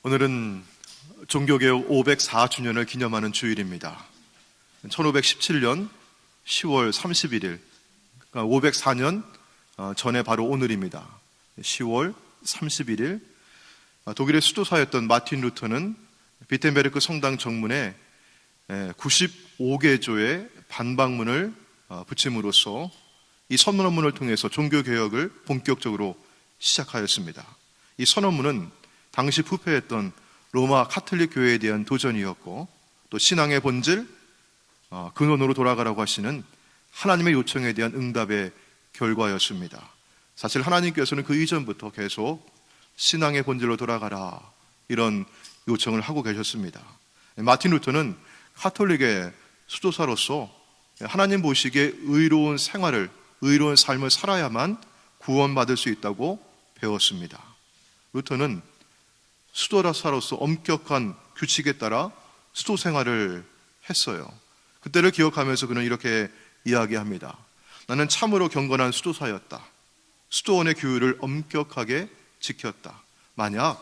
오늘은 종교개혁 504주년을 기념하는 주일입니다. 1517년 10월 31일, 그러니까 504년 전에 바로 오늘입니다. 10월 31일, 독일의 수도사였던 마틴 루터는 비텐베르크 성당 정문에 95개조의 반박문을 붙임으로써 이 선언문을 통해서 종교개혁을 본격적으로 시작하였습니다. 이 선언문은 당시 부패했던 로마 카톨릭 교회에 대한 도전이었고, 또 신앙의 본질, 근원으로 돌아가라고 하시는 하나님의 요청에 대한 응답의 결과였습니다. 사실 하나님께서는 그 이전부터 계속 신앙의 본질로 돌아가라, 이런 요청을 하고 계셨습니다. 마틴 루터는 카톨릭의 수도사로서 하나님 보시기에 의로운 생활을, 의로운 삶을 살아야만 구원받을 수 있다고 배웠습니다. 루터는 수도사로서 엄격한 규칙에 따라 수도 생활을 했어요. 그때를 기억하면서 그는 이렇게 이야기합니다. 나는 참으로 경건한 수도사였다. 수도원의 규율을 엄격하게 지켰다. 만약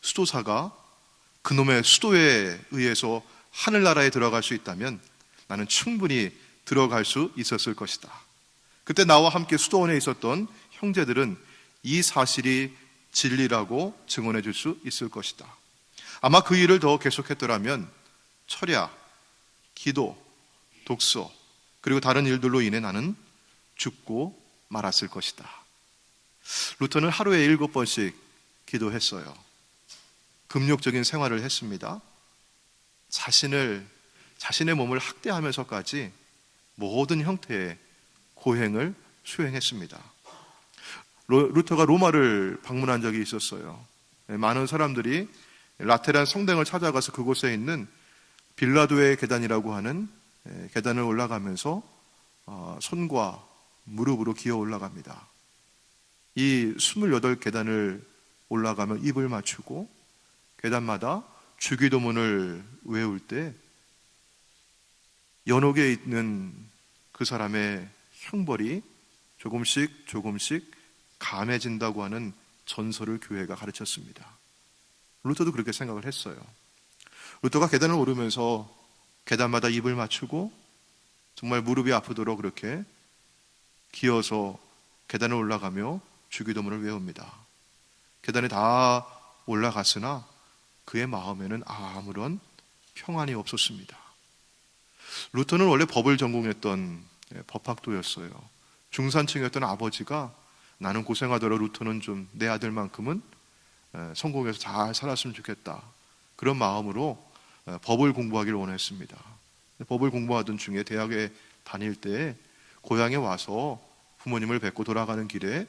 수도사가 그놈의 수도에 의해서 하늘나라에 들어갈 수 있다면 나는 충분히 들어갈 수 있었을 것이다. 그때 나와 함께 수도원에 있었던 형제들은 이 사실이 진리라고 증언해 줄 수 있을 것이다. 아마 그 일을 더 계속했더라면 철야, 기도, 독서, 그리고 다른 일들로 인해 나는 죽고 말았을 것이다. 루터는 하루에 7번씩 기도했어요. 금욕적인 생활을 했습니다. 자신의 몸을 학대하면서까지 모든 형태의 고행을 수행했습니다. 루터가 로마를 방문한 적이 있었어요. 많은 사람들이 라테란 성당을 찾아가서 그곳에 있는 빌라도의 계단이라고 하는 계단을 올라가면서 손과 무릎으로 기어 올라갑니다. 이 28계단을 올라가면 입을 맞추고 계단마다 주기도문을 외울 때 연옥에 있는 그 사람의 형벌이 조금씩 감해진다고 하는 전설을 교회가 가르쳤습니다. 루터도 그렇게 생각을 했어요. 루터가 계단을 오르면서 계단마다 입을 맞추고 정말 무릎이 아프도록 그렇게 기어서 계단을 올라가며 주기도문을 외웁니다. 계단에 다 올라갔으나 그의 마음에는 아무런 평안이 없었습니다. 루터는 원래 법을 전공했던 법학도였어요. 중산층이었던 아버지가 나는 고생하더라도 루터는 좀 내 아들만큼은 성공해서 잘 살았으면 좋겠다, 그런 마음으로 법을 공부하기를 원했습니다. 법을 공부하던 중에 대학에 다닐 때 고향에 와서 부모님을 뵙고 돌아가는 길에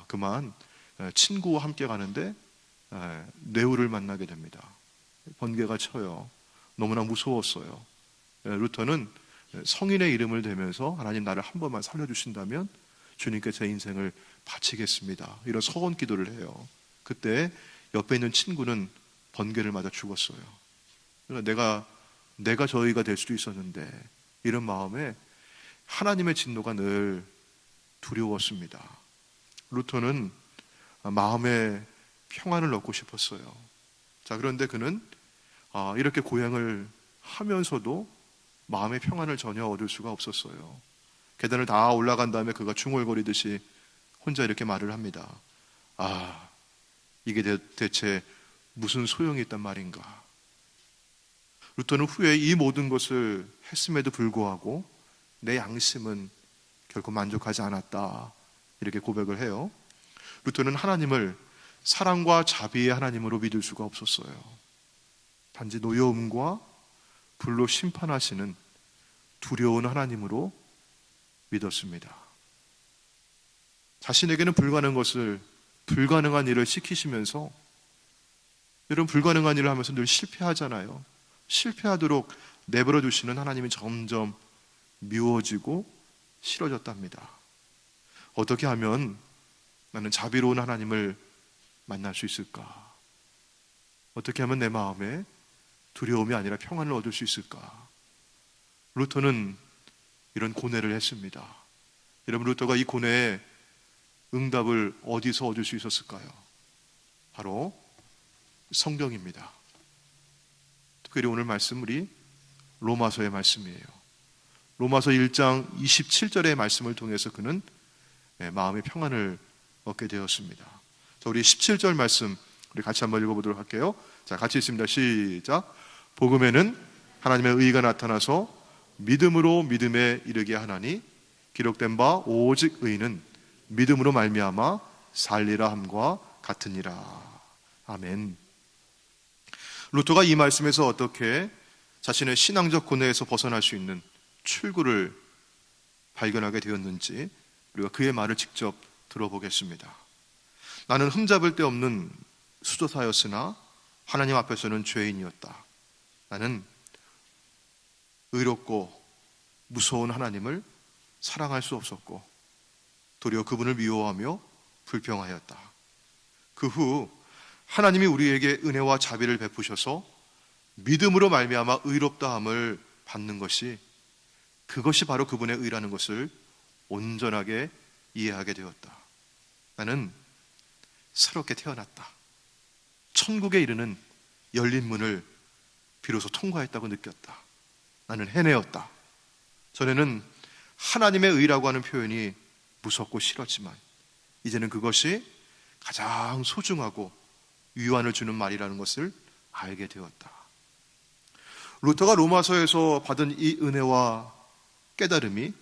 그만 친구와 함께 가는데 뇌우를 만나게 됩니다. 번개가 쳐요. 너무나 무서웠어요. 루터는 성인의 이름을 대면서 하나님 나를 한 번만 살려주신다면 주님께 제 인생을 바치겠습니다, 이런 서원 기도를 해요. 그때 옆에 있는 친구는 번개를 맞아 죽었어요. 그러니까 내가 저희가 될 수도 있었는데, 이런 마음에 하나님의 진노가 늘 두려웠습니다. 루터는 마음에 평안을 얻고 싶었어요. 자, 그런데 그는 이렇게 고행을 하면서도 마음의 평안을 전혀 얻을 수가 없었어요. 계단을 다 올라간 다음에 그가 중얼거리듯이 혼자 이렇게 말을 합니다. 이게 대체 무슨 소용이 있단 말인가. 루터는 후에 이 모든 것을 했음에도 불구하고 내 양심은 결코 만족하지 않았다, 이렇게 고백을 해요. 루터는 하나님을 사랑과 자비의 하나님으로 믿을 수가 없었어요. 단지 노여움과 불로 심판하시는 두려운 하나님으로 믿었습니다. 자신에게는 불가능한 일을 시키시면서, 여러분, 불가능한 일을 하면서 늘 실패하잖아요. 실패하도록 내버려 두시는 하나님이 점점 미워지고 싫어졌답니다. 어떻게 하면 나는 자비로운 하나님을 만날 수 있을까? 어떻게 하면 내 마음에 두려움이 아니라 평안을 얻을 수 있을까? 루터는 이런 고뇌를 했습니다. 여러분, 루터가 이 고뇌에 응답을 어디서 얻을 수 있었을까요? 바로 성경입니다. 특별히 오늘 말씀 우리 로마서의 말씀이에요. 로마서 1장 27절의 말씀을 통해서 그는 마음의 평안을 얻게 되었습니다. 자, 우리 17절 말씀 우리 같이 한번 읽어보도록 할게요. 자, 같이 읽습니다. 시작. 복음에는 하나님의 의가 나타나서 믿음으로 믿음에 이르게 하나니 기록된 바 오직 의는 믿음으로 말미암아 살리라 함과 같으니라. 아멘. 루터가 이 말씀에서 어떻게 자신의 신앙적 고뇌에서 벗어날 수 있는 출구를 발견하게 되었는지 우리가 그의 말을 직접 들어보겠습니다. 나는 흠잡을 데 없는 수도사였으나 하나님 앞에서는 죄인이었다. 나는 의롭고 무서운 하나님을 사랑할 수 없었고 도리어 그분을 미워하며 불평하였다. 그 후 하나님이 우리에게 은혜와 자비를 베푸셔서 믿음으로 말미암아 의롭다함을 받는 것이 그것이 바로 그분의 의라는 것을 온전하게 이해하게 되었다. 나는 새롭게 태어났다. 천국에 이르는 열린 문을 비로소 통과했다고 느꼈다. 나는 해내었다. 전에는 하나님의 의라고 하는 표현이 무섭고 싫었지만 이제는 그것이 가장 소중하고 위안을 주는 말이라는 것을 알게 되었다. 루터가 로마서에서 받은 이 은혜와 깨달음이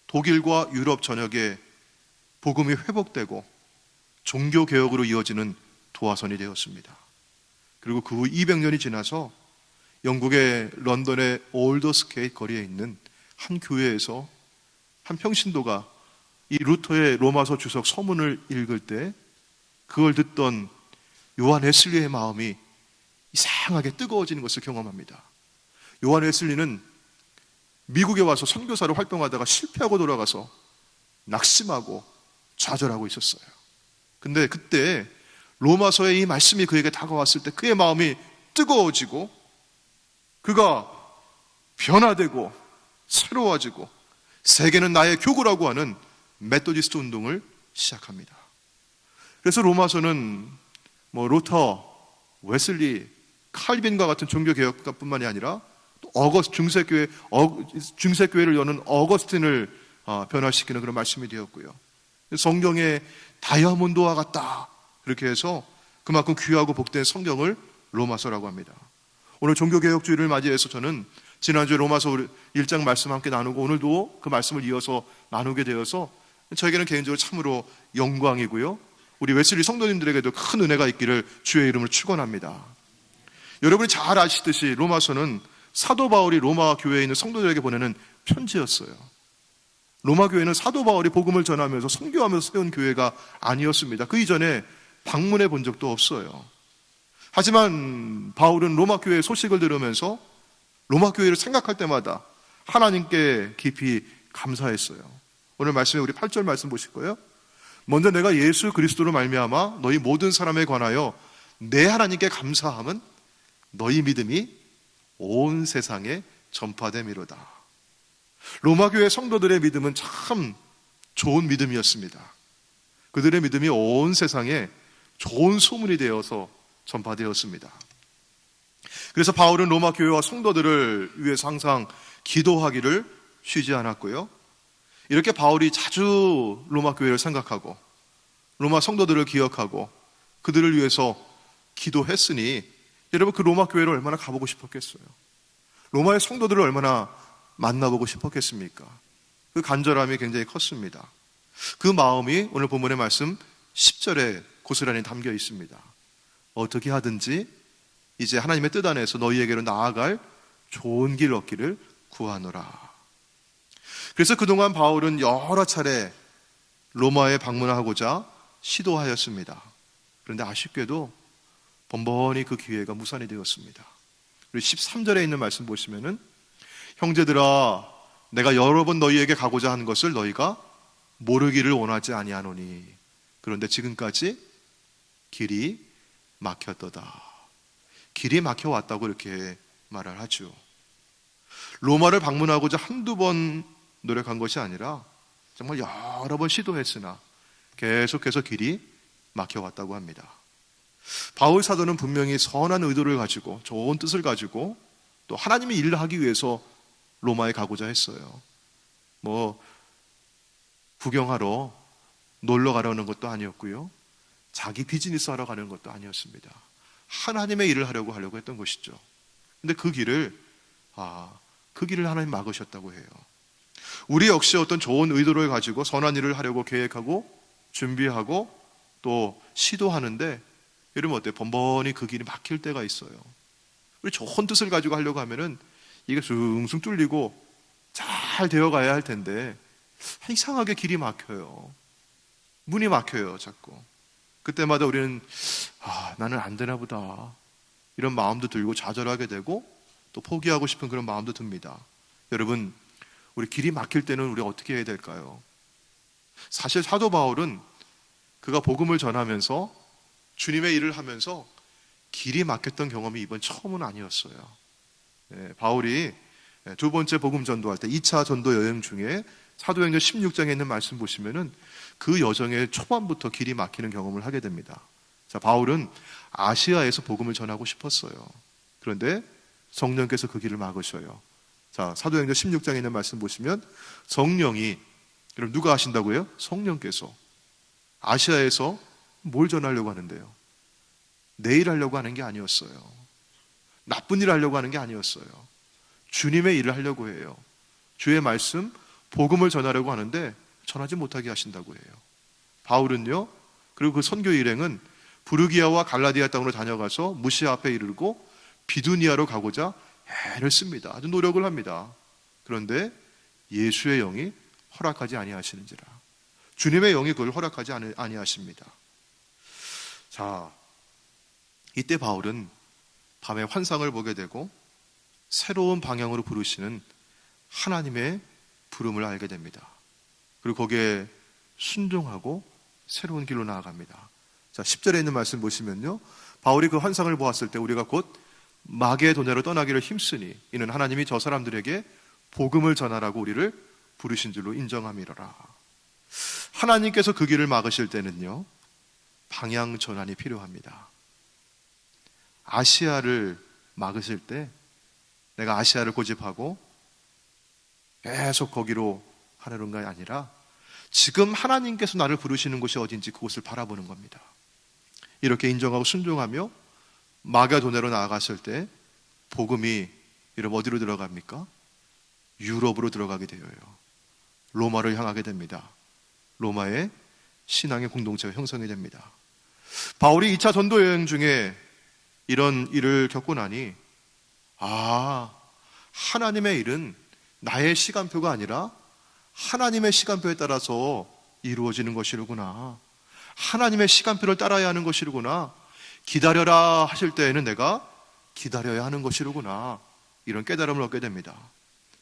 독일과 유럽 전역에 복음이 회복되고 종교개혁으로 이어지는 도화선이 되었습니다. 그리고 그 후 200년이 지나서 영국의 런던의 올더스게이트 거리에 있는 한 교회에서 한 평신도가 이 루터의 로마서 주석 서문을 읽을 때 그걸 듣던 요한 웨슬리의 마음이 이상하게 뜨거워지는 것을 경험합니다. 요한 웨슬리는 미국에 와서 선교사로 활동하다가 실패하고 돌아가서 낙심하고 좌절하고 있었어요. 근데 그때 로마서의 이 말씀이 그에게 다가왔을 때 그의 마음이 뜨거워지고 그가 변화되고 새로워지고 세계는 나의 교구라고 하는 메토디스트 운동을 시작합니다. 그래서 로마서는 루터, 웨슬리, 칼빈과 같은 종교개혁가뿐만이 아니라 중세교회를 여는 어거스틴을 변화시키는 그런 말씀이 되었고요. 성경의 다이아몬드와 같다. 그렇게 해서 그만큼 귀하고 복된 성경을 로마서라고 합니다. 오늘 종교개혁주의를 맞이해서 저는 지난주에 로마서 1장 말씀 함께 나누고 오늘도 그 말씀을 이어서 나누게 되어서 저에게는 개인적으로 참으로 영광이고요. 우리 웨슬리 성도님들에게도 큰 은혜가 있기를 주의 이름으로 축원합니다. 여러분이 잘 아시듯이 로마서는 사도 바울이 로마 교회에 있는 성도들에게 보내는 편지였어요. 로마 교회는 사도 바울이 복음을 전하면서 선교하면서 세운 교회가 아니었습니다. 그 이전에 방문해 본 적도 없어요. 하지만 바울은 로마 교회의 소식을 들으면서 로마 교회를 생각할 때마다 하나님께 깊이 감사했어요. 오늘 말씀에 우리 8절 말씀 보실 거예요. 먼저 내가 예수 그리스도로 말미암아 너희 모든 사람에 관하여 내 하나님께 감사함은 너희 믿음이 온 세상에 전파됨이로다. 로마 교회 성도들의 믿음은 참 좋은 믿음이었습니다. 그들의 믿음이 온 세상에 좋은 소문이 되어서 전파되었습니다. 그래서 바울은 로마 교회와 성도들을 위해서 항상 기도하기를 쉬지 않았고요. 이렇게 바울이 자주 로마 교회를 생각하고 로마 성도들을 기억하고 그들을 위해서 기도했으니 여러분 그 로마 교회를 얼마나 가보고 싶었겠어요? 로마의 성도들을 얼마나 만나보고 싶었겠습니까? 그 간절함이 굉장히 컸습니다. 그 마음이 오늘 본문의 말씀 10절에 고스란히 담겨 있습니다. 어떻게 하든지 이제 하나님의 뜻 안에서 너희에게로 나아갈 좋은 길 얻기를 구하노라. 그래서 그동안 바울은 여러 차례 로마에 방문하고자 시도하였습니다. 그런데 아쉽게도 번번이 그 기회가 무산이 되었습니다. 그리고 13절에 있는 말씀 보시면은 형제들아 내가 여러 번 너희에게 가고자 한 것을 너희가 모르기를 원하지 아니하노니 그런데 지금까지 길이 막혔도다. 길이 막혀왔다고 이렇게 말을 하죠. 로마를 방문하고자 한두 번 노력한 것이 아니라 정말 여러 번 시도했으나 계속해서 길이 막혀왔다고 합니다. 바울 사도는 분명히 선한 의도를 가지고 좋은 뜻을 가지고 또 하나님의 일을 하기 위해서 로마에 가고자 했어요. 뭐 구경하러 놀러 가려는 것도 아니었고요, 자기 비즈니스 하러 가는 것도 아니었습니다. 하나님의 일을 하려고 했던 것이죠. 근데 그 길을 하나님 막으셨다고 해요. 우리 역시 어떤 좋은 의도를 가지고 선한 일을 하려고 계획하고 준비하고 또 시도하는데, 여러분 어때요? 번번이 그 길이 막힐 때가 있어요. 우리 좋은 뜻을 가지고 하려고 하면은 이게 숭숭 뚫리고 잘 되어가야 할 텐데 이상하게 길이 막혀요. 문이 막혀요, 자꾸. 그때마다 우리는 나는 안 되나 보다, 이런 마음도 들고 좌절하게 되고 또 포기하고 싶은 그런 마음도 듭니다. 여러분, 우리 길이 막힐 때는 우리가 어떻게 해야 될까요? 사실 사도 바울은 그가 복음을 전하면서 주님의 일을 하면서 길이 막혔던 경험이 이번 처음은 아니었어요. 바울이 두 번째 복음 전도할 때 2차 전도 여행 중에 사도행전 16장에 있는 말씀 보시면은 그 여정의 초반부터 길이 막히는 경험을 하게 됩니다. 자, 바울은 아시아에서 복음을 전하고 싶었어요. 그런데 성령께서 그 길을 막으셔요. 자, 사도행전 16장에 있는 말씀 보시면 성령이, 그럼 누가 하신다고요? 성령께서 아시아에서 뭘 전하려고 하는데요? 내 일 하려고 하는 게 아니었어요. 나쁜 일 하려고 하는 게 아니었어요. 주님의 일을 하려고 해요. 주의 말씀, 복음을 전하려고 하는데 전하지 못하게 하신다고 해요. 바울은요, 그리고 그 선교 일행은 부르기아와 갈라디아 땅으로 다녀가서 무시아 앞에 이르고 비두니아로 가고자 애를 씁니다. 아주 노력을 합니다. 그런데 예수의 영이 허락하지 아니하시는지라. 주님의 영이 그걸 허락하지 아니하십니다. 자, 이때 바울은 밤에 환상을 보게 되고 새로운 방향으로 부르시는 하나님의 부름을 알게 됩니다. 그리고 거기에 순종하고 새로운 길로 나아갑니다. 자, 10절에 있는 말씀 보시면요, 바울이 그 환상을 보았을 때 우리가 곧 마게도냐로 떠나기를 힘쓰니 이는 하나님이 저 사람들에게 복음을 전하라고 우리를 부르신 줄로 인정함이로라. 하나님께서 그 길을 막으실 때는요, 방향 전환이 필요합니다. 아시아를 막으실 때 내가 아시아를 고집하고 계속 거기로 하려는 게 아니라 지금 하나님께서 나를 부르시는 곳이 어딘지 그곳을 바라보는 겁니다. 이렇게 인정하고 순종하며 마게도냐로 나아갔을 때 복음이 여러분 어디로 들어갑니까? 유럽으로 들어가게 되어요. 로마를 향하게 됩니다. 로마의 신앙의 공동체가 형성이 됩니다. 바울이 2차 전도 여행 중에 이런 일을 겪고 나니 하나님의 일은 나의 시간표가 아니라 하나님의 시간표에 따라서 이루어지는 것이로구나, 하나님의 시간표를 따라야 하는 것이로구나, 기다려라 하실 때에는 내가 기다려야 하는 것이로구나, 이런 깨달음을 얻게 됩니다.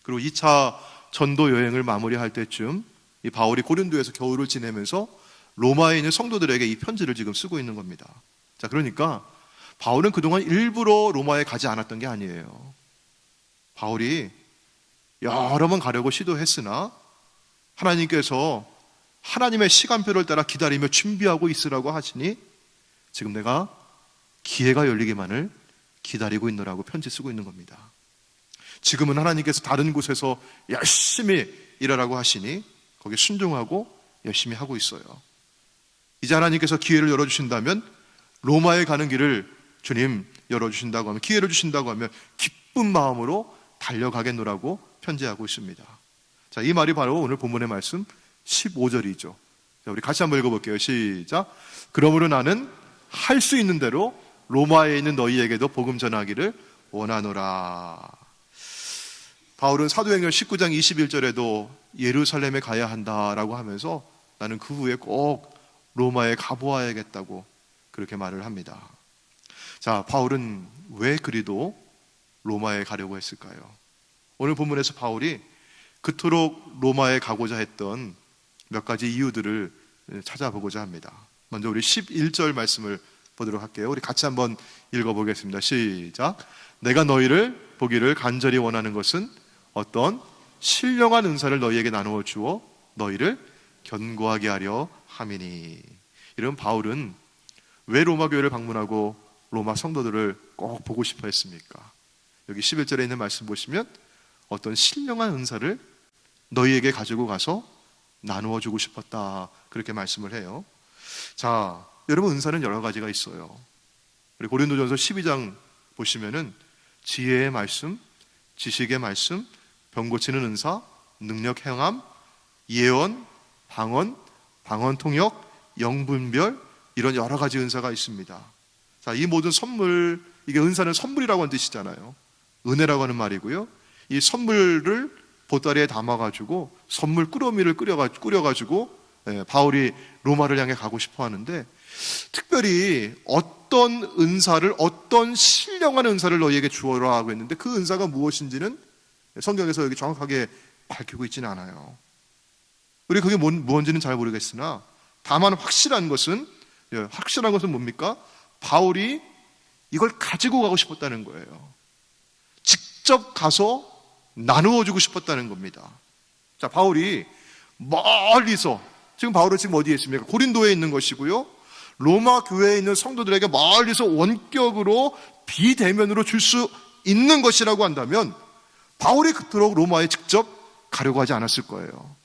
그리고 2차 전도 여행을 마무리할 때쯤 이 바울이 고린도에서 겨울을 지내면서 로마에 있는 성도들에게 이 편지를 지금 쓰고 있는 겁니다. 자, 그러니까 바울은 그동안 일부러 로마에 가지 않았던 게 아니에요. 바울이 여러 번 가려고 시도했으나 하나님께서 하나님의 시간표를 따라 기다리며 준비하고 있으라고 하시니 지금 내가 기회가 열리기만을 기다리고 있노라고 편지 쓰고 있는 겁니다. 지금은 하나님께서 다른 곳에서 열심히 일하라고 하시니 거기에 순종하고 열심히 하고 있어요. 이제 하나님께서 기회를 열어주신다면 로마에 가는 길을 주님 열어주신다고 하면, 기회를 주신다고 하면 기쁜 마음으로 달려가겠노라고 편지하고 있습니다. 자, 이 말이 바로 오늘 본문의 말씀 15절이죠. 자, 우리 같이 한번 읽어볼게요. 시작. 그러므로 나는 할 수 있는 대로 로마에 있는 너희에게도 복음 전하기를 원하노라. 바울은 사도행전 19장 21절에도 예루살렘에 가야 한다라고 하면서 나는 그 후에 꼭 로마에 가보아야겠다고 그렇게 말을 합니다. 자, 바울은 왜 그리도 로마에 가려고 했을까요? 오늘 본문에서 바울이 그토록 로마에 가고자 했던 몇 가지 이유들을 찾아보고자 합니다. 먼저 우리 11절 말씀을 보도록 할게요. 우리 같이 한번 읽어보겠습니다. 시작. 내가 너희를 보기를 간절히 원하는 것은 어떤 신령한 은사를 너희에게 나누어 주어 너희를 견고하게 하려 함이니. 이런 바울은 왜 로마 교회를 방문하고 로마 성도들을 꼭 보고 싶어 했습니까? 여기 11절에 있는 말씀 보시면 어떤 신령한 은사를 너희에게 가지고 가서 나누어 주고 싶었다, 그렇게 말씀을 해요. 자, 여러분, 은사는 여러 가지가 있어요. 우리 고린도전서 12장 보시면은 지혜의 말씀, 지식의 말씀, 병 고치는 은사, 능력 행함, 예언, 방언, 방언 통역, 영분별, 이런 여러 가지 은사가 있습니다. 자, 이 모든 선물, 이게 은사는 선물이라고 하는 뜻이잖아요. 은혜라고 하는 말이고요. 이 선물을 보따리에 담아가지고 선물 꾸러미를 꾸려가지고 바울이 로마를 향해 가고 싶어 하는데, 특별히 어떤 은사를, 어떤 신령한 은사를 너희에게 주어라 하고 했는데 그 은사가 무엇인지는 성경에서 여기 정확하게 밝히고 있지는 않아요. 우리 그게 무엇인지는 잘 모르겠으나 다만 확실한 것은 뭡니까? 바울이 이걸 가지고 가고 싶었다는 거예요. 직접 가서 나누어 주고 싶었다는 겁니다. 자, 바울이 멀리서, 지금 바울은 지금 어디에 있습니까? 고린도에 있는 것이고요, 로마 교회에 있는 성도들에게 멀리서 원격으로 비대면으로 줄 수 있는 것이라고 한다면 바울이 그토록 로마에 직접 가려고 하지 않았을 거예요.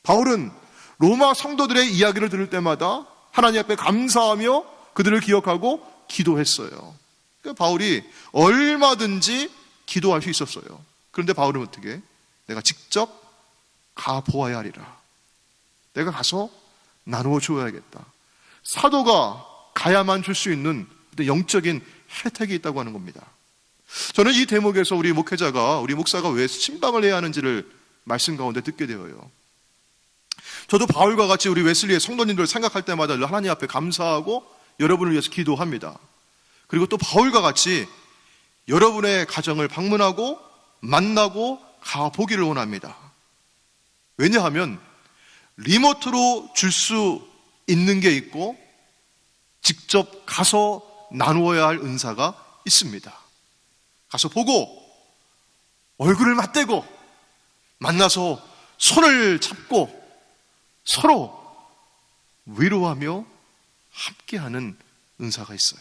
바울은 로마 성도들의 이야기를 들을 때마다 하나님 앞에 감사하며 그들을 기억하고 기도했어요. 그러니까 바울이 얼마든지 기도할 수 있었어요. 그런데 바울은 어떻게? 내가 직접 가보아야 하리라. 내가 가서 나누어 줘야겠다. 사도가 가야만 줄 수 있는 영적인 혜택이 있다고 하는 겁니다. 저는 이 대목에서 우리 목회자가, 우리 목사가 왜 신방을 해야 하는지를 말씀 가운데 듣게 되어요. 저도 바울과 같이 우리 웨슬리의 성도님들을 생각할 때마다 하나님 앞에 감사하고 여러분을 위해서 기도합니다. 그리고 또 바울과 같이 여러분의 가정을 방문하고 만나고 가보기를 원합니다. 왜냐하면 리모트로 줄 수 있는 게 있고 직접 가서 나누어야 할 은사가 있습니다. 가서 보고 얼굴을 맞대고 만나서 손을 잡고 서로 위로하며 함께하는 은사가 있어요.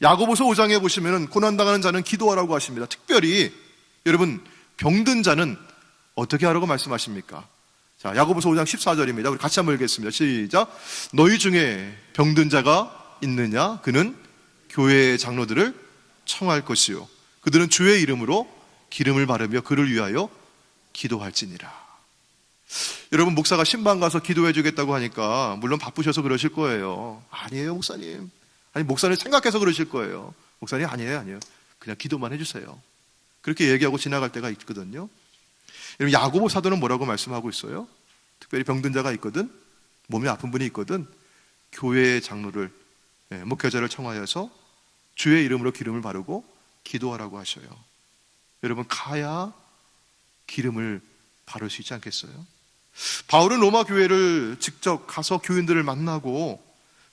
야고보서 5장에 보시면 고난당하는 자는 기도하라고 하십니다. 특별히 여러분, 병든 자는 어떻게 하라고 말씀하십니까? 자, 야고보서 5장 14절입니다. 우리 같이 한번 읽겠습니다. 시작. 너희 중에 병든 자가 있느냐? 그는 교회의 장로들을 청할 것이요, 그들은 주의 이름으로 기름을 바르며 그를 위하여 기도할지니라. 여러분, 목사가 신방 가서 기도해 주겠다고 하니까 물론 바쁘셔서 그러실 거예요. 아니에요, 목사님. 아니, 목사님 생각해서 그러실 거예요. 목사님, 아니에요. 그냥 기도만 해주세요. 그렇게 얘기하고 지나갈 때가 있거든요. 여러분, 야고보 사도는 뭐라고 말씀하고 있어요? 특별히 병든 자가 있거든, 몸이 아픈 분이 있거든, 교회의 장로를, 목회자를 청하여서 주의 이름으로 기름을 바르고 기도하라고 하셔요. 여러분, 가야 기름을 바를 수 있지 않겠어요? 바울은 로마 교회를 직접 가서 교인들을 만나고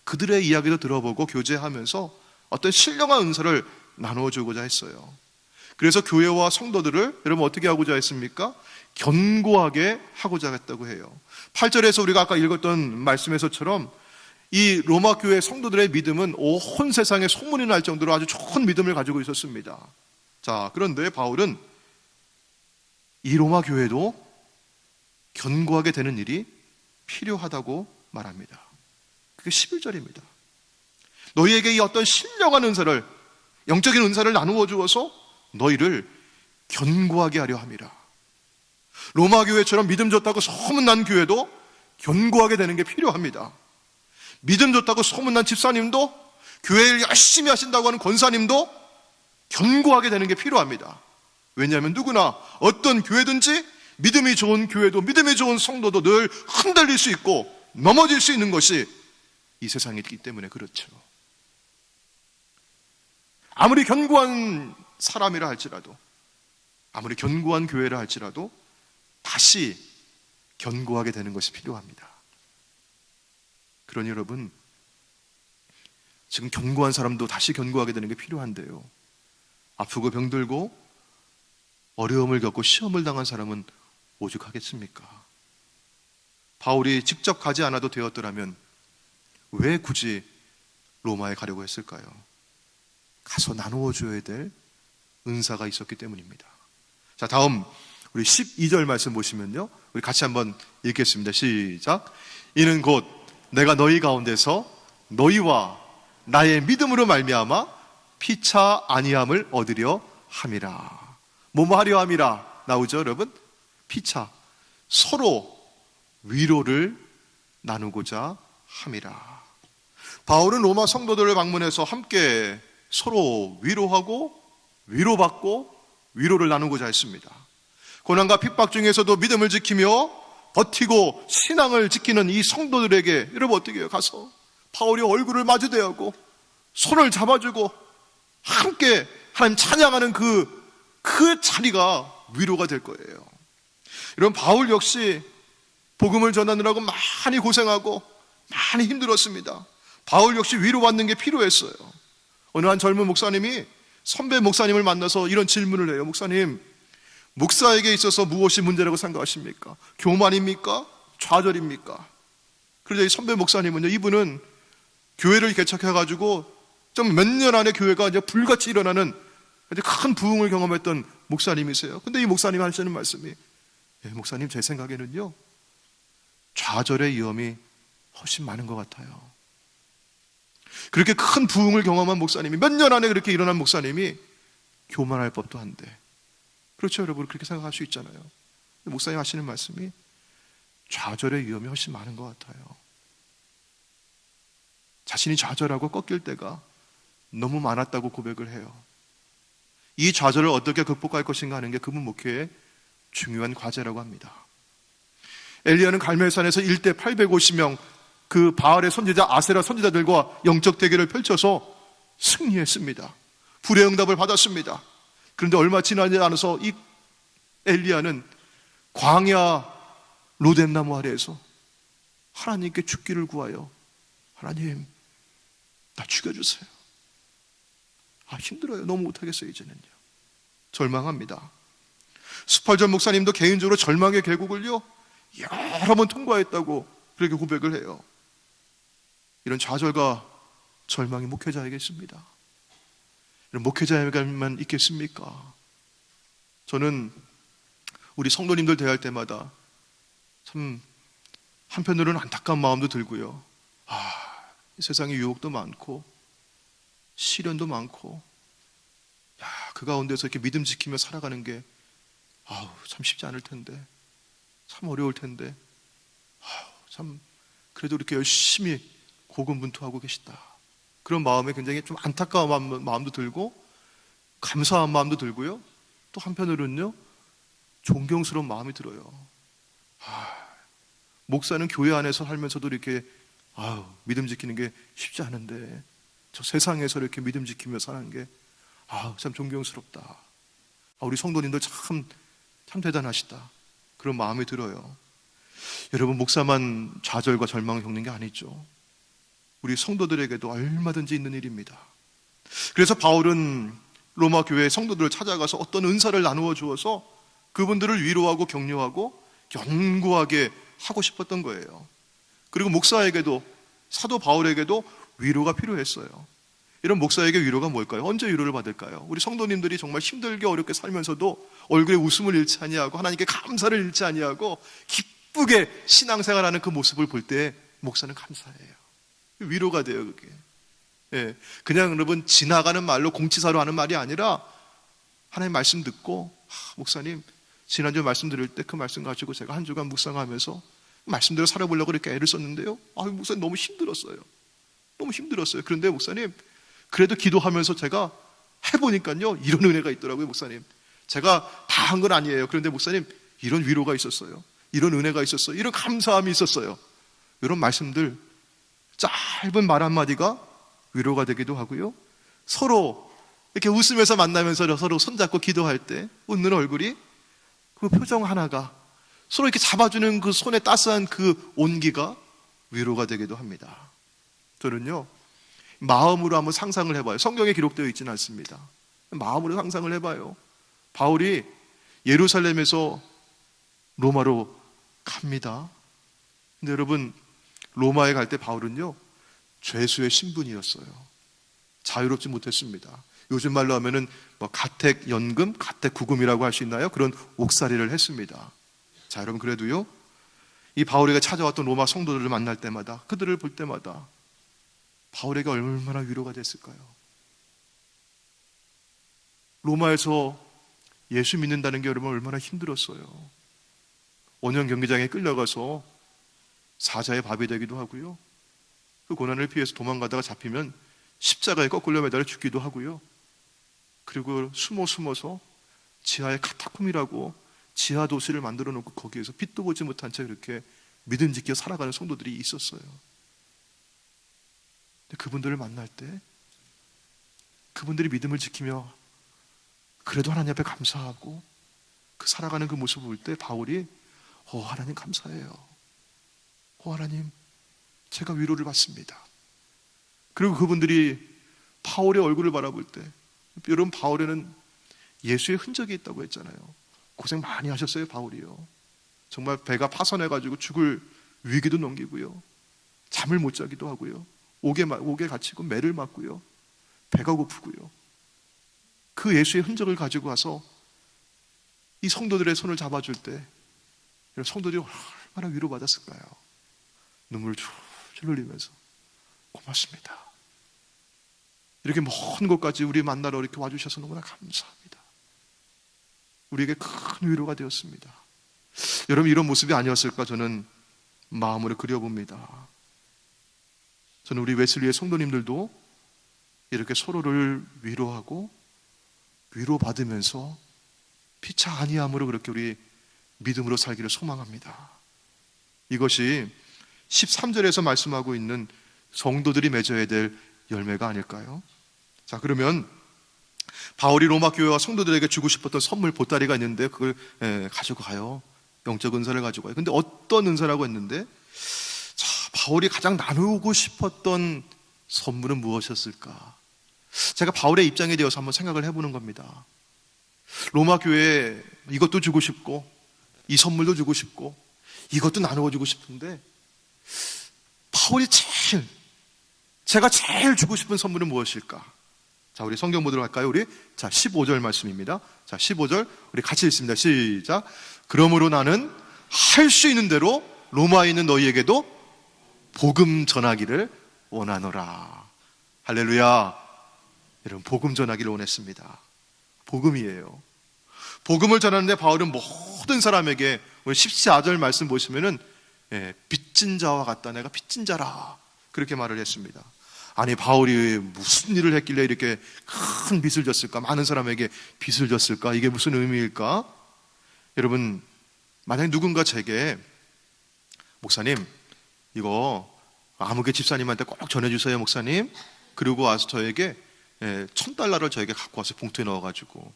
그들의 이야기도 들어보고 교제하면서 어떤 신령한 은사를 나누어 주고자 했어요. 그래서 교회와 성도들을 여러분 어떻게 하고자 했습니까? 견고하게 하고자 했다고 해요. 8절에서 우리가 아까 읽었던 말씀에서처럼 이 로마 교회 성도들의 믿음은 온 세상에 소문이 날 정도로 아주 좋은 믿음을 가지고 있었습니다. 자, 그런데 바울은 이 로마 교회도 견고하게 되는 일이 필요하다고 말합니다. 그게 11절입니다. 너희에게 이 어떤 신령한 은사를, 영적인 은사를 나누어 주어서 너희를 견고하게 하려 함이라. 로마 교회처럼 믿음 좋다고 소문난 교회도 견고하게 되는 게 필요합니다. 믿음 좋다고 소문난 집사님도, 교회를 열심히 하신다고 하는 권사님도 견고하게 되는 게 필요합니다. 왜냐하면 누구나 어떤 교회든지 믿음이 좋은 교회도, 믿음이 좋은 성도도 늘 흔들릴 수 있고 넘어질 수 있는 것이 이 세상에 있기 때문에 그렇죠. 아무리 견고한 사람이라 할지라도, 아무리 견고한 교회라 할지라도 다시 견고하게 되는 것이 필요합니다. 그러니 여러분, 지금 견고한 사람도 다시 견고하게 되는 게 필요한데요, 아프고 병들고 어려움을 겪고 시험을 당한 사람은 오죽하겠습니까? 바울이 직접 가지 않아도 되었더라면 왜 굳이 로마에 가려고 했을까요? 가서 나누어 줘야 될 은사가 있었기 때문입니다. 자, 다음 우리 12절 말씀 보시면요, 우리 같이 한번 읽겠습니다. 시작. 이는 곧 내가 너희 가운데서 너희와 나의 믿음으로 말미암아 피차 아니함을 얻으려 함이라. 뭐뭐 하려 함이라 나오죠, 여러분? 피차, 서로 위로를 나누고자 함이라. 바울은 로마 성도들을 방문해서 함께 서로 위로하고 위로받고 위로를 나누고자 했습니다. 고난과 핍박 중에서도 믿음을 지키며 버티고 신앙을 지키는 이 성도들에게 여러분 어떻게 해요? 가서 바울이 얼굴을 마주대하고 손을 잡아주고 함께 하나님 찬양하는 그 자리가 위로가 될 거예요. 여러분, 바울 역시 복음을 전하느라고 많이 고생하고 많이 힘들었습니다. 바울 역시 위로받는 게 필요했어요. 어느 한 젊은 목사님이 선배 목사님을 만나서 이런 질문을 해요. 목사님, 목사에게 있어서 무엇이 문제라고 생각하십니까? 교만입니까? 좌절입니까? 그러자 이 선배 목사님은요, 이분은 교회를 개척해가지고 좀 몇 년 안에 교회가 이제 불같이 일어나는 큰 부흥을 경험했던 목사님이세요. 근데 이 목사님이 하시는 말씀이, 목사님, 제 생각에는요, 좌절의 위험이 훨씬 많은 것 같아요. 그렇게 큰 부흥을 경험한 목사님이, 몇 년 안에 그렇게 일어난 목사님이 교만할 법도 한데, 그렇죠, 여러분? 그렇게 생각할 수 있잖아요. 목사님 하시는 말씀이 좌절의 위험이 훨씬 많은 것 같아요. 자신이 좌절하고 꺾일 때가 너무 많았다고 고백을 해요. 이 좌절을 어떻게 극복할 것인가 하는 게 그분 목회의 중요한 과제라고 합니다. 엘리야는 갈멜산에서 일대 850명 그 바알의 선지자 아세라 선지자들과 영적 대결을 펼쳐서 승리했습니다. 불의 응답을 받았습니다. 그런데 얼마 지나지 않아서 이 엘리야는 광야 로뎀나무 아래에서 하나님께 죽기를 구하여, 하나님, 나 죽여주세요. 힘들어요. 너무 못하겠어요, 이제는요. 절망합니다. 스펄전 목사님도 개인적으로 절망의 계곡을요, 여러 번 통과했다고 그렇게 고백을 해요. 이런 좌절과 절망이 목회자에겠습니다. 이런 목회자에게만 있겠습니까? 저는 우리 성도님들 대할 때마다 참 한편으로는 안타까운 마음도 들고요. 이 세상에 유혹도 많고 시련도 많고, 그 가운데서 이렇게 믿음 지키며 살아가는 게 참 쉽지 않을 텐데, 참 어려울 텐데, 참 그래도 이렇게 열심히 고군분투하고 계시다. 그런 마음에 굉장히 좀 안타까운 마음도 들고 감사한 마음도 들고요. 또 한편으로는요, 존경스러운 마음이 들어요. 목사는 교회 안에서 살면서도 이렇게 믿음 지키는 게 쉽지 않은데, 저 세상에서 이렇게 믿음 지키며 사는 게 참 존경스럽다. 우리 성도님들 참 대단하시다. 그런 마음이 들어요. 여러분, 목사만 좌절과 절망을 겪는 게 아니죠. 우리 성도들에게도 얼마든지 있는 일입니다. 그래서 바울은 로마 교회 성도들을 찾아가서 어떤 은사를 나누어 주어서 그분들을 위로하고 격려하고 견고하게 하고 싶었던 거예요. 그리고 목사에게도, 사도 바울에게도 위로가 필요했어요. 이런 목사에게 위로가 뭘까요? 언제 위로를 받을까요? 우리 성도님들이 정말 힘들게 어렵게 살면서도 얼굴에 웃음을 잃지 아니하고 하나님께 감사를 잃지 아니하고 기쁘게 신앙생활하는 그 모습을 볼 때 목사는 감사해요. 위로가 돼요, 그게. 그냥 여러분 지나가는 말로 공치사로 하는 말이 아니라, 하나님 말씀 듣고, 목사님 지난주에 말씀 드릴 때 그 말씀 가지고 제가 한 주간 묵상하면서 말씀대로 살아보려고 이렇게 애를 썼는데요, 목사님 너무 힘들었어요. 너무 힘들었어요. 그런데 목사님, 그래도 기도하면서 제가 해보니까요, 이런 은혜가 있더라고요. 목사님, 제가 다 한 건 아니에요. 그런데 목사님, 이런 위로가 있었어요. 이런 은혜가 있었어요. 이런 감사함이 있었어요. 이런 말씀들, 짧은 말 한마디가 위로가 되기도 하고요, 서로 이렇게 웃으면서 만나면서 서로 손잡고 기도할 때 웃는 얼굴이, 그 표정 하나가, 서로 이렇게 잡아주는 그 손의 따스한 그 온기가 위로가 되기도 합니다. 저는요, 마음으로 한번 상상을 해봐요. 성경에 기록되어 있지는 않습니다. 마음으로 상상을 해봐요. 바울이 예루살렘에서 로마로 갑니다. 근데 여러분, 로마에 갈 때 바울은요, 죄수의 신분이었어요. 자유롭지 못했습니다. 요즘 말로 하면은 가택연금, 가택구금이라고 할 수 있나요? 그런 옥살이를 했습니다. 자, 여러분, 그래도요, 이 바울에게 찾아왔던 로마 성도들을 만날 때마다, 그들을 볼 때마다 바울에게 얼마나 위로가 됐을까요? 로마에서 예수 믿는다는 게 여러분 얼마나 힘들었어요. 원형 경기장에 끌려가서 사자의 밥이 되기도 하고요, 그 고난을 피해서 도망가다가 잡히면 십자가에 거꾸로 매달려 죽기도 하고요, 그리고 숨어서 지하에 카타콤이라고 지하 도시를 만들어 놓고 거기에서 빛도 보지 못한 채 그렇게 믿음지켜 살아가는 성도들이 있었어요. 근데 그분들을 만날 때 그분들이 믿음을 지키며 그래도 하나님 앞에 감사하고 그 살아가는 그 모습을 볼 때 바울이 하나님 감사해요. 하나님, 제가 위로를 받습니다. 그리고 그분들이 바울의 얼굴을 바라볼 때, 여러분, 바울에는 예수의 흔적이 있다고 했잖아요. 고생 많이 하셨어요, 바울이요. 정말 배가 파선해가지고 죽을 위기도 넘기고요, 잠을 못 자기도 하고요, 옥에 갇히고 매를 맞고요, 배가 고프고요. 그 예수의 흔적을 가지고 와서 이 성도들의 손을 잡아줄 때 성도들이 얼마나 위로받았을까요? 눈물을 줄줄 흘리면서 고맙습니다. 이렇게 먼 곳까지 우리 만나러 이렇게 와주셔서 너무나 감사합니다. 우리에게 큰 위로가 되었습니다. 여러분, 이런 모습이 아니었을까 저는 마음으로 그려봅니다. 저는 우리 웨슬리의 성도님들도 이렇게 서로를 위로하고 위로받으면서 피차 아니함으로 그렇게 우리 믿음으로 살기를 소망합니다. 이것이 13절에서 말씀하고 있는 성도들이 맺어야 될 열매가 아닐까요? 자, 그러면 바울이 로마 교회와 성도들에게 주고 싶었던 선물 보따리가 있는데 그걸 가지고 가요. 영적 은사를 가지고 가요. 근데 어떤 은사라고 했는데, 자, 바울이 가장 나누고 싶었던 선물은 무엇이었을까? 제가 바울의 입장에 대해서 한번 생각을 해보는 겁니다. 로마 교회에 이것도 주고 싶고 이 선물도 주고 싶고 이것도 나누어 주고 싶은데, 바울이 제가 제일 주고 싶은 선물은 무엇일까? 자, 우리 성경 보도록 할까요? 자, 15절 말씀입니다. 자, 15절 우리 같이 읽습니다. 시작. 그러므로 나는 할 수 있는 대로 로마에 있는 너희에게도 복음 전하기를 원하노라. 할렐루야. 여러분, 복음 전하기를 원했습니다. 복음이에요. 복음을 전하는데 바울은 모든 사람에게, 오늘 14절 말씀 보시면은 빚진 자와 같다. 내가 빚진 자라. 그렇게 말을 했습니다. 아니, 바울이 무슨 일을 했길래 이렇게 큰 빚을 졌을까? 많은 사람에게 빚을 졌을까? 이게 무슨 의미일까? 여러분, 만약에 누군가 제게 목사님, 이거 아무개 집사님한테 꼭 전해주세요, 목사님. 그리고 와서 저에게 $1,000를 저에게 갖고 와서 봉투에 넣어가지고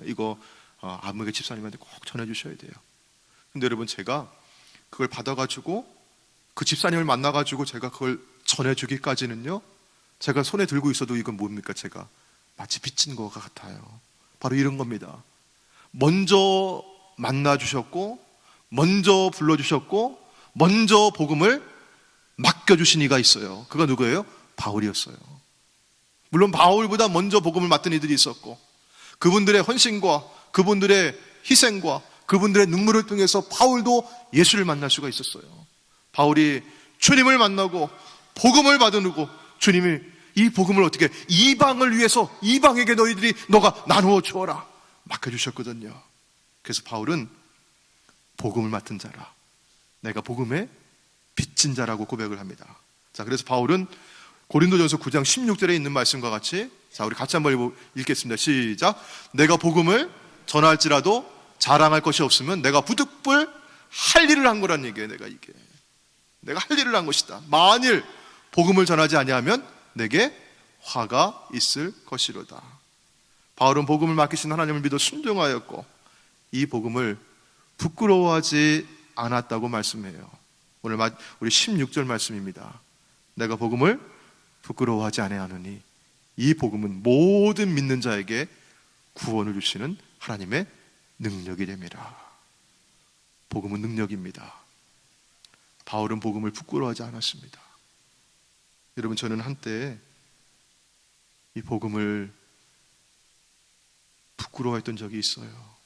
이거 아무개 집사님한테 꼭 전해주셔야 돼요. 근데 여러분, 제가 그걸 받아가지고 그 집사님을 만나가지고 제가 그걸 전해주기까지는요, 제가 손에 들고 있어도 이건 뭡니까? 제가 마치 빚진 것 같아요. 바로 이런 겁니다. 먼저 만나주셨고, 먼저 불러주셨고, 먼저 복음을 맡겨주신 이가 있어요. 그가 누구예요? 바울이었어요. 물론 바울보다 먼저 복음을 맡은 이들이 있었고, 그분들의 헌신과 그분들의 희생과 그분들의 눈물을 통해서 바울도 예수를 만날 수가 있었어요. 바울이 주님을 만나고 복음을 받으고, 주님이 이 복음을 어떻게, 이방을 위해서 이방에게 너가 나누어 주어라 맡겨주셨거든요. 그래서 바울은 복음을 맡은 자라, 내가 복음의 빚진 자라고 고백을 합니다. 자, 그래서 바울은 고린도전서 9장 16절에 있는 말씀과 같이, 자, 우리 같이 한번 읽겠습니다. 시작. 내가 복음을 전할지라도 자랑할 것이 없으면 내가 부득불 할 일을 한 거란 얘기예요. 내가 할 일을 한 것이다. 만일 복음을 전하지 아니하면 내게 화가 있을 것이로다. 바울은 복음을 맡기신 하나님을 믿어 순종하였고 이 복음을 부끄러워하지 않았다고 말씀해요. 오늘 우리 16절 말씀입니다. 내가 복음을 부끄러워하지 아니하노니 이 복음은 모든 믿는 자에게 구원을 주시는 하나님의 능력이 됩니다. 복음은 능력입니다. 바울은 복음을 부끄러워하지 않았습니다. 여러분, 저는 한때 이 복음을 부끄러워했던 적이 있어요.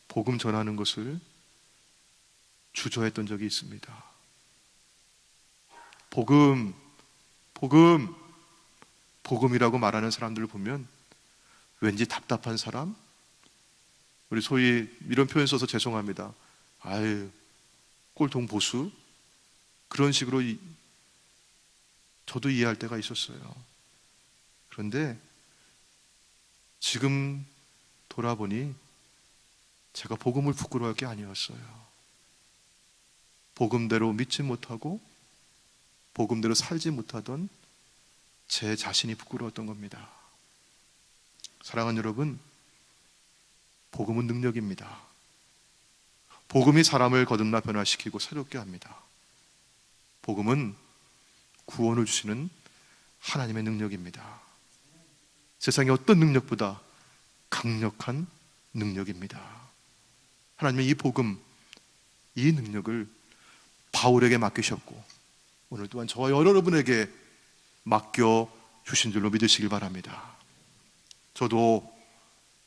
복음 전하는 것을 주저했던 적이 있습니다. 복음이라고 말하는 사람들을 보면 왠지 답답한 사람? 우리 소위 이런 표현 써서 죄송합니다. 아유, 꼴통 보수? 그런 식으로 저도 이해할 때가 있었어요. 그런데 지금 돌아보니 제가 복음을 부끄러워할 게 아니었어요. 복음대로 믿지 못하고 복음대로 살지 못하던 제 자신이 부끄러웠던 겁니다. 사랑하는 여러분, 복음은 능력입니다. 복음이 사람을 거듭나 변화시키고 새롭게 합니다. 복음은 구원을 주시는 하나님의 능력입니다. 세상의 어떤 능력보다 강력한 능력입니다. 하나님의 이 복음, 이 능력을 바울에게 맡기셨고 오늘 또한 저와 여러분에게 맡겨주신 줄로 믿으시길 바랍니다. 저도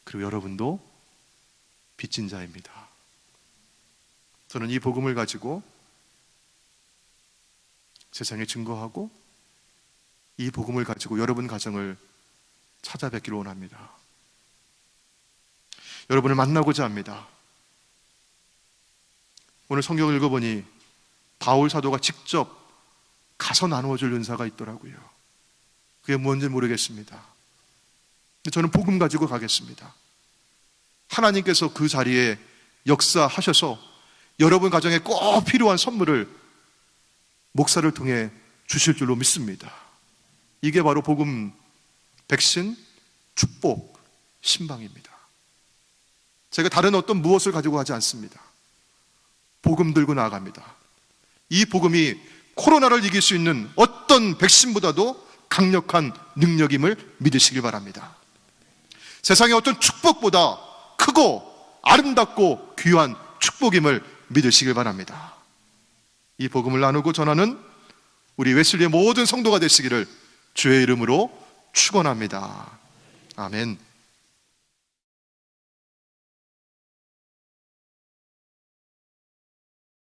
그리고 여러분도 빚진 자입니다. 저는 이 복음을 가지고 세상에 증거하고 이 복음을 가지고 여러분 가정을 찾아뵙기를 원합니다. 여러분을 만나고자 합니다. 오늘 성경을 읽어보니 바울 사도가 직접 가서 나누어줄 은사가 있더라고요. 그게 뭔지 모르겠습니다. 근데 저는 복음 가지고 가겠습니다. 하나님께서 그 자리에 역사하셔서 여러분 가정에 꼭 필요한 선물을 목사를 통해 주실 줄로 믿습니다. 이게 바로 복음, 백신, 축복, 신방입니다. 제가 다른 어떤 무엇을 가지고 가지 않습니다. 복음 들고 나아갑니다. 이 복음이 코로나를 이길 수 있는 어떤 백신보다도 강력한 능력임을 믿으시길 바랍니다. 세상의 어떤 축복보다 크고 아름답고 귀한 축복임을 믿으시길 바랍니다. 이 복음을 나누고 전하는 우리 웨슬리의 모든 성도가 되시기를 주의 이름으로 축원합니다. 아멘.